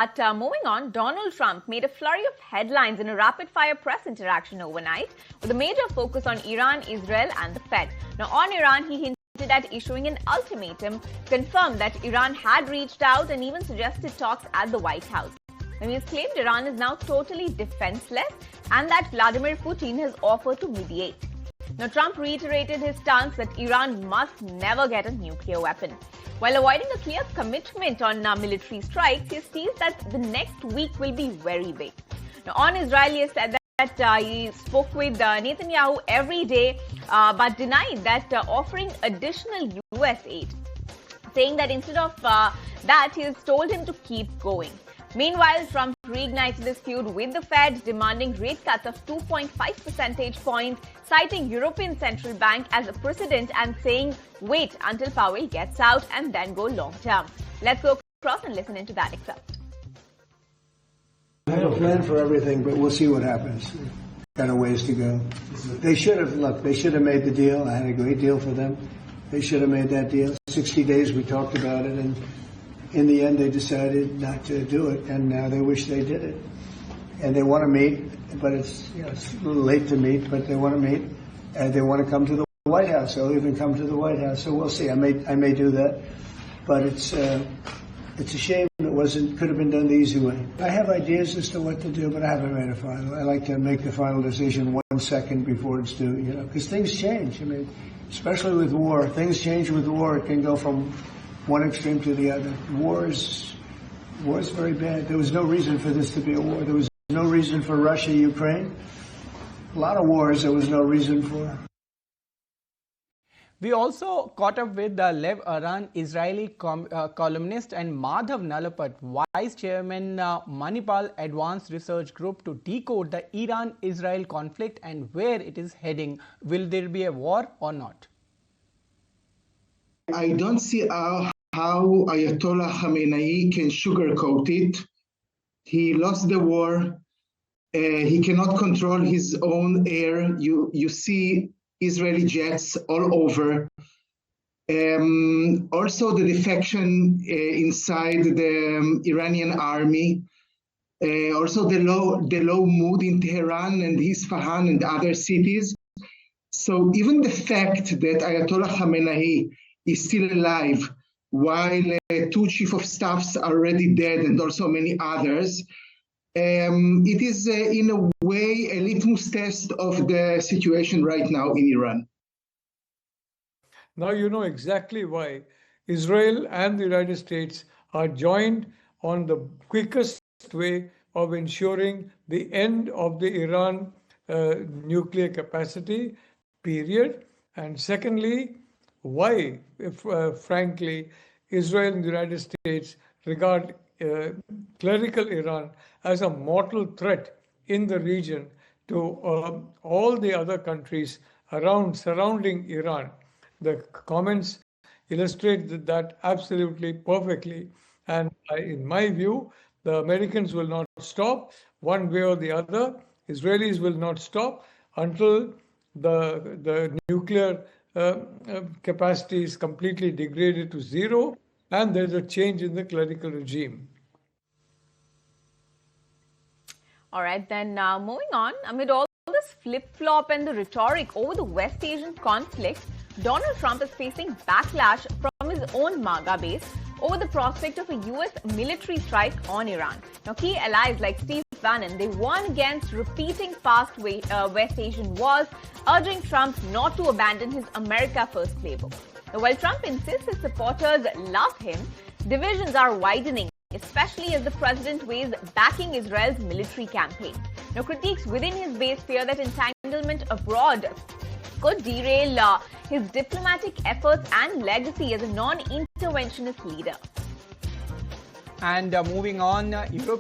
Moving on, Donald Trump made a flurry of headlines in a rapid-fire press interaction overnight, with a major focus on Iran, Israel and the Fed. Now, on Iran, he hinted at issuing an ultimatum, confirmed that Iran had reached out and even suggested talks at the White House. Now, he has claimed Iran is now totally defenseless and that Vladimir Putin has offered to mediate. Now, Trump reiterated his stance that Iran must never get a nuclear weapon. While avoiding a clear commitment on military strikes, he teased that the next week will be very big. Now, on Israel, he said that he spoke with Netanyahu every day, but denied that offering additional US aid, saying that instead of that, he has told him to keep going. Meanwhile, Trump reignited his feud with the Fed, demanding rate cuts of 2.5 percentage points, citing European Central Bank as a precedent and saying, wait until Powell gets out and then go long term. Let's go across and listen into that excerpt. I have a plan for everything, but we'll see what happens. Got a ways to go. They should have made the deal. I had a great deal for them. They should have made that deal. 60 days we talked about it, and in the end, they decided not to do it, and now they wish they did it. And they want to meet, but it's a little late to meet, but they want to meet, and they want to come to the White House. They'll even come to the White House. So we'll see. I may do that, but it's a shame it could have been done the easy way. I have ideas as to what to do, but I haven't made a final. I like to make the final decision 1 second before it's due, because things change. I mean, especially with war, things change with war. It can go from one extreme to the other. War is very bad. There was no reason for this to be a war. There was no reason for Russia, Ukraine. A lot of wars there was no reason for. We also caught up with the Lev Aran, Israeli columnist, and Madhav Nalapat, Vice Chairman, Manipal Advanced Research Group, to decode the Iran-Israel conflict and where it is heading. Will there be a war or not? I don't see how Ayatollah Khamenei can sugarcoat it. He lost the war. He cannot control his own air. You see Israeli jets all over. Also, the defection inside the Iranian army. Also, the low mood in Tehran and Isfahan and other cities. So even the fact that Ayatollah Khamenei is still alive, while 2 chief of staffs are already dead and also many others, it is in a way a litmus test of the situation right now in Iran. Now you know exactly why Israel and the United States are joined on the quickest way of ensuring the end of the Iran nuclear capacity, period. And secondly, why, frankly, Israel and the United States regard clerical Iran as a mortal threat in the region to all the other countries surrounding Iran. The comments illustrate that absolutely perfectly. And in my view, the Americans will not stop one way or the other. Israelis will not stop until the nuclear capacity is completely degraded to zero and there's a change in the clerical regime. All right, then moving on, amid all this flip-flop and the rhetoric over the West Asian conflict, Donald Trump is facing backlash from his own MAGA base over the prospect of a U.S. military strike on Iran. Now, key allies like Steve Bannon, they warn against repeating past West Asian wars, urging Trump not to abandon his America First playbook. Now, while Trump insists his supporters love him, divisions are widening, especially as the president weighs backing Israel's military campaign. Now, critics within his base fear that entanglement abroad could derail his diplomatic efforts and legacy as a non-interventionist leader. And moving on, European